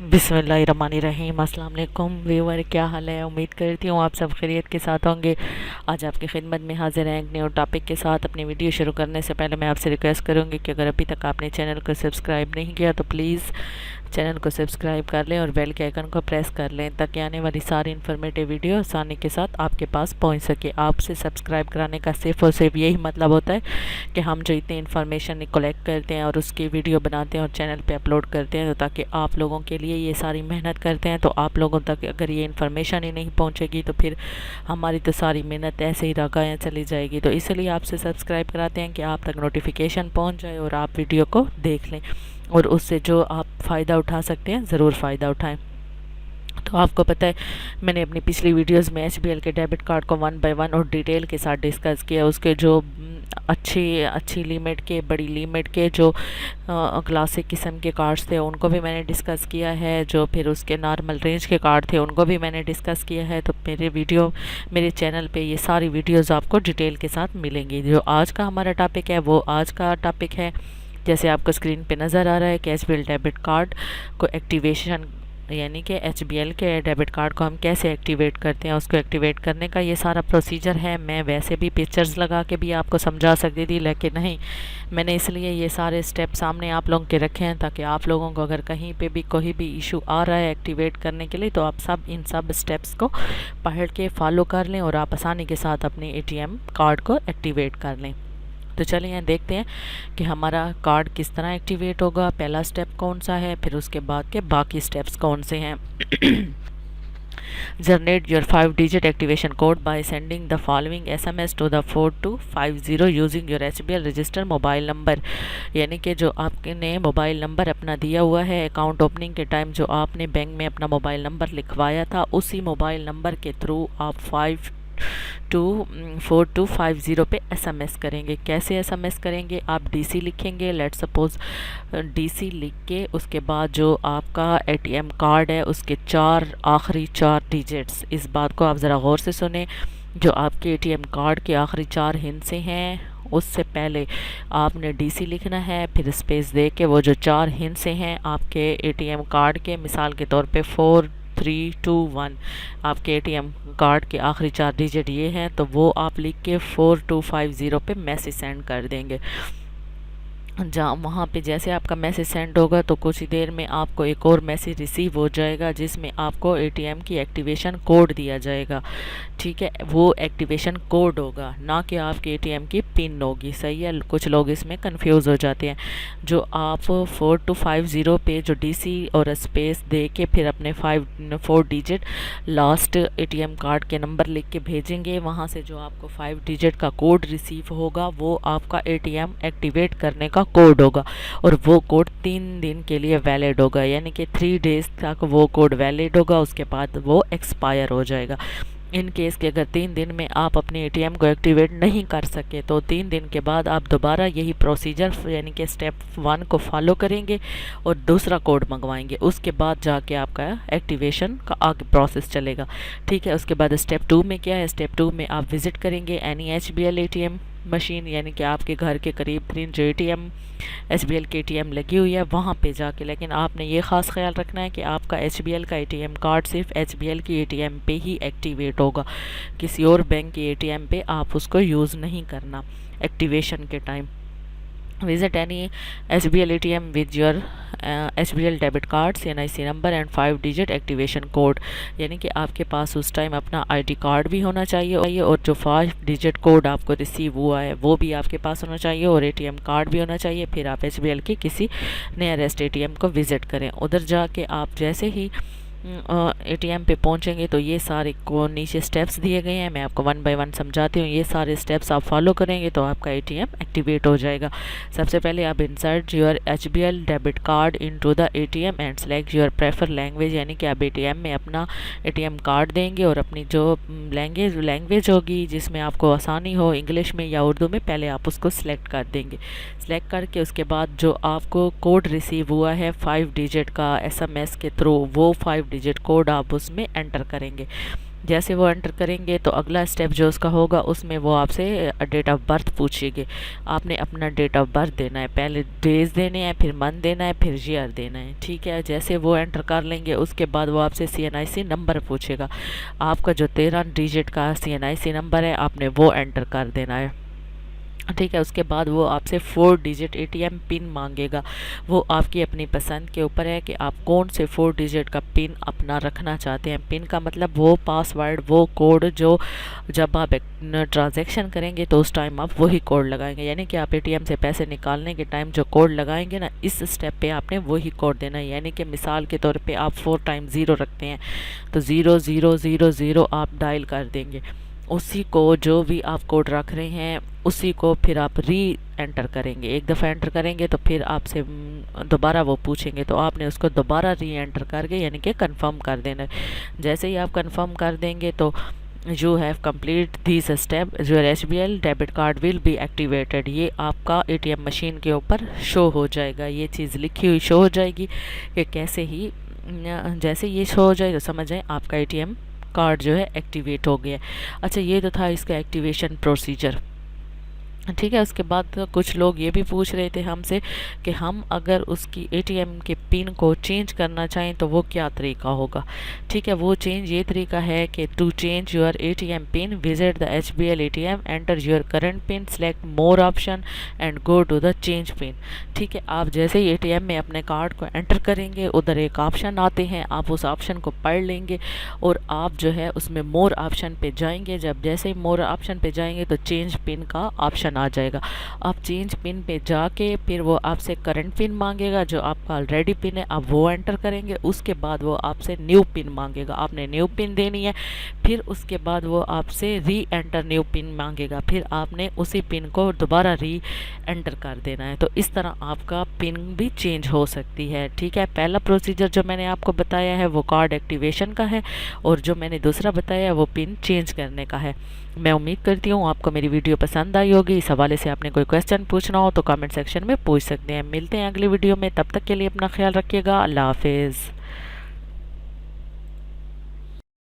बिस्मिल्लाहिर्रहमानिर्रहीम। अस्सलाम वालेकुम व्यूअर, क्या हाल है? उम्मीद करती हूँ आप सब खैरियत के साथ होंगे। आज आपकी खिदमत में हाजिर हैं एक न्यू टॉपिक के साथ। अपनी वीडियो शुरू करने से पहले मैं आपसे रिक्वेस्ट करूँगी कि अगर अभी तक आपने चैनल को सब्सक्राइब नहीं किया तो प्लीज़ चैनल को सब्सक्राइब कर लें और बेल के आइकन को प्रेस कर लें ताकि आने वाली सारी इन्फॉर्मेटिव वीडियो आसानी के साथ आपके पास पहुंच सके। आपसे सब्सक्राइब कराने का सिर्फ और सिर्फ यही मतलब होता है कि हम जो इतनी इन्फॉर्मेशन कलेक्ट करते हैं और उसकी वीडियो बनाते हैं और चैनल पे अपलोड करते हैं, तो ताकि आप लोगों के लिए ये सारी मेहनत करते हैं, तो आप लोगों तक अगर ये इन्फॉर्मेशन ही नहीं पहुँचेगी तो फिर हमारी तो सारी मेहनत ऐसे ही रगाया चली जाएगी। तो इसलिए आपसे सब्सक्राइब कराते हैं कि आप तक नोटिफिकेशन पहुँच जाए और आप वीडियो को देख लें और उससे जो आप फ़ायदा उठा सकते हैं ज़रूर फ़ायदा उठाएं। तो आपको पता है मैंने अपनी पिछली वीडियोस में एचबीएल के डेबिट कार्ड को 1 बाय 1 और डिटेल के साथ डिस्कस किया। उसके जो अच्छी लिमिट के, बड़ी लिमिट के जो क्लासिक किस्म के कार्ड्स थे उनको भी मैंने डिस्कस किया है। जो फिर उसके नॉर्मल रेंज के कार्ड थे उनको भी मैंने डिस्कस किया है। तो मेरे चैनल पे ये सारी वीडियोस आपको डिटेल के साथ मिलेंगी। जो आज का हमारा टॉपिक है वो आज का टॉपिक है, जैसे आपको स्क्रीन पे नज़र आ रहा है कि एचबीएल डेबिट कार्ड को एक्टिवेशन, यानी कि एचबीएल के डेबिट कार्ड को हम कैसे एक्टिवेट करते हैं, उसको एक्टिवेट करने का ये सारा प्रोसीजर है। मैं वैसे भी पिक्चर्स लगा के भी आपको समझा सकती थी, लेकिन नहीं, मैंने इसलिए ये सारे स्टेप सामने आप लोगों के रखे हैं ताकि आप लोगों को अगर कहीं पे भी कोई भी इशू आ रहा है एक्टिवेट करने के लिए तो आप सब इन सब स्टेप्स को पढ़ के फॉलो कर लें और आप आसानी के साथ अपने एटीएम कार्ड को एक्टिवेट कर लें। तो चलिए यहाँ देखते हैं कि हमारा कार्ड किस तरह एक्टिवेट होगा। पहला स्टेप कौन सा है, फिर उसके बाद के बाकी स्टेप्स कौन से हैं। Generate your 5-digit activation code by sending the following SMS to the 4250 using your HBL register mobile number. यानी कि जो आपने मोबाइल नंबर अपना दिया हुआ है अकाउंट ओपनिंग के टाइम, जो आपने बैंक में अपना मोबाइल नंबर लिखवाया था, उसी मोबाइल नंबर के थ्रू आप 4250 पे SMS करेंगे। कैसे SMS करेंगे? आप DC लिखेंगे, लेट सपोज DC लिख के उसके बाद जो आपका ATM कार्ड है उसके आखिरी चार डिजिट्स, इस बात को आप ज़रा गौर से सुने। जो आपके ATM कार्ड के आखिरी 4 हिस्से हैं उससे पहले आपने DC लिखना है, फिर स्पेस दे के वो जो 4 हिस्से हैं आपके ATM कार्ड के, मिसाल के तौर पे 4321 आपके ATM कार्ड के आखिरी 4 डिजिट ये हैं, तो वो आप लिख के 4250 पे मैसेज सेंड कर देंगे। जहाँ वहाँ पे जैसे आपका मैसेज सेंड होगा तो कुछ ही देर में आपको एक और मैसेज रिसीव हो जाएगा जिसमें आपको ATM की एक्टिवेशन कोड दिया जाएगा। ठीक है, वो एक्टिवेशन कोड होगा, ना कि आपके ATM की पिन होगी। सही है, कुछ लोग इसमें कंफ्यूज हो जाते हैं। जो आप 4250 पे जो DC और स्पेस दे के फिर अपने 4 डिजिट लास्ट ATM कार्ड के नंबर लिख के भेजेंगे, वहाँ से जो आपको 5 डिजिट का कोड रिसीव होगा वो आपका ATM एक्टिवेट करने का कोड होगा और वो कोड 3 दिन के लिए वैलिड होगा, यानी कि 3 डेज़ तक वो कोड वैलिड होगा, उसके बाद वो एक्सपायर हो जाएगा। इन केस के अगर 3 दिन में आप अपने ATM को एक्टिवेट नहीं कर सके तो 3 दिन के बाद आप दोबारा यही प्रोसीजर यानी कि स्टेप 1 को फॉलो करेंगे और दूसरा कोड मंगवाएंगे, उसके बाद जाके आपका एक्टिवेशन का आगे प्रोसेस चलेगा। ठीक है, उसके बाद स्टेप 2 में क्या है? स्टेप 2 में आप विज़िट करेंगे एनी HBL ATM मशीन, यानी कि आपके घर के करीब तरीन जो HBL की ATM लगी हुई है वहाँ पे जाके। लेकिन आपने ये ख़ास ख्याल रखना है कि आपका HBL का ATM कार्ड सिर्फ HBL की ATM पे ही एक्टिवेट होगा, किसी और बैंक की ATM पे आप उसको यूज़ नहीं करना एक्टिवेशन के time. Visit any HBL ATM with your HBL debit card, NIC number and 5 digit activation code, यानी कि आपके पास उस टाइम अपना ID कार्ड भी होना चाहिए और जो 5 डिजिट कोड आपको रिसीव हुआ है वो भी आपके पास होना चाहिए और ATM कार्ड भी होना चाहिए। फिर आप HBL की किसी नियरेस्ट ATM को विज़िट करें। उधर जाके आप जैसे ही ATM पे पहुंचेंगे तो ये सारे को नीचे स्टेप्स दिए गए हैं, मैं आपको 1 बाय 1 समझाती हूँ। ये सारे स्टेप्स आप फॉलो करेंगे तो आपका ATM एक्टिवेट हो जाएगा। सबसे पहले आप insert your HBL debit card into the ATM and select your prefer language, यानी कि आप ATM में अपना ATM कार्ड देंगे और अपनी जो लैंग्वेज होगी जिसमें आपको आसानी हो, इंग्लिश में या उर्दू में, पहले आप उसको सिलेक्ट कर देंगे। सिलेक्ट करके उसके बाद जो आपको कोड रिसीव हुआ है 5 डिजिट का SMS के थ्रू, वो 5 डिजिट कोड आप उसमें एंटर करेंगे। जैसे वो एंटर करेंगे तो अगला स्टेप जो उसका होगा उसमें वो आपसे डेट ऑफ बर्थ पूछेंगे। आपने अपना डेट ऑफ बर्थ देना है, पहले डेज देने हैं, फिर मंथ देना है, फिर ईयर देना है। ठीक है, जैसे वो एंटर कर लेंगे उसके बाद वो आपसे CNIC नंबर पूछेगा। आपका जो 13 डिजिट का CNIC नंबर है आपने वो एंटर कर देना है। ठीक है, उसके बाद वो आपसे 4 डिजिट ATM पिन मांगेगा। वो आपकी अपनी पसंद के ऊपर है कि आप कौन से 4 डिजिट का पिन अपना रखना चाहते हैं। पिन का मतलब वो पासवर्ड, वो कोड जो जब आप एक ट्रांजैक्शन करेंगे तो उस टाइम आप वही कोड लगाएंगे। यानी कि आप ATM से पैसे निकालने के टाइम जो कोड लगाएंगे ना, इस स्टेप पे आपने वही कोड देना है। यानी कि मिसाल के तौर पे आप 4 टाइम 0 रखते हैं तो 0000 आप डायल कर देंगे। उसी को जो भी आप कोड रख रहे हैं उसी को फिर आप री एंटर करेंगे। एक दफ़ा एंटर करेंगे तो फिर आपसे दोबारा वो पूछेंगे तो आपने उसको दोबारा री एंटर करके यानी कि कंफर्म कर देना है। जैसे ही आप कंफर्म कर देंगे तो you have complete this step, your HBL debit card will be activated. ये आपका ATM मशीन के ऊपर शो हो जाएगा, ये चीज़ लिखी हुई शो हो जाएगी कि कैसे ही जैसे ये शो हो जाए तो समझ जाए आपका ATM कार्ड जो है एक्टिवेट हो गया। अच्छा, ये तो था इसका एक्टिवेशन प्रोसीजर। ठीक है, उसके बाद कुछ लोग ये भी पूछ रहे थे हमसे कि हम अगर उसकी ATM के पिन को चेंज करना चाहें तो वो क्या तरीका होगा। ठीक है, वो चेंज ये तरीका है कि to change your ATM pin visit the HBL ATM, enter your current pin, select more option and go to the change pin. ठीक है, आप जैसे ही ATM में अपने कार्ड को एंटर करेंगे उधर एक ऑप्शन आते हैं, आप उस ऑप्शन को पढ़ लेंगे और आप जो है उसमें मोर ऑप्शन पे जाएंगे। जब जैसे ही मोर ऑप्शन पे जाएंगे तो चेंज पिन का ऑप्शन आ जाएगा। आप चेंज पिन पे जाके फिर वो आपसे करंट पिन मांगेगा, जो आपका ऑलरेडी पिन है आप वो एंटर करेंगे। उसके बाद वो आपसे न्यू पिन मांगेगा, आपने न्यू पिन देनी है। फिर उसके बाद वो आपसे री एंटर न्यू पिन मांगेगा, फिर आपने उसी पिन को दोबारा री एंटर कर देना है। तो इस तरह आपका पिन भी चेंज हो सकती है। ठीक है, पहला प्रोसीजर जो मैंने आपको बताया है वो कार्ड एक्टिवेशन का है और जो मैंने दूसरा बताया है वो पिन चेंज करने का है। मैं उम्मीद करती हूँ आपको मेरी वीडियो पसंद आई होगी। इस हवाले से आपने कोई क्वेश्चन पूछना हो तो कमेंट सेक्शन में पूछ सकते हैं। मिलते हैं अगली वीडियो में, तब तक के लिए अपना ख्याल रखिएगा। अल्लाह हाफिज़।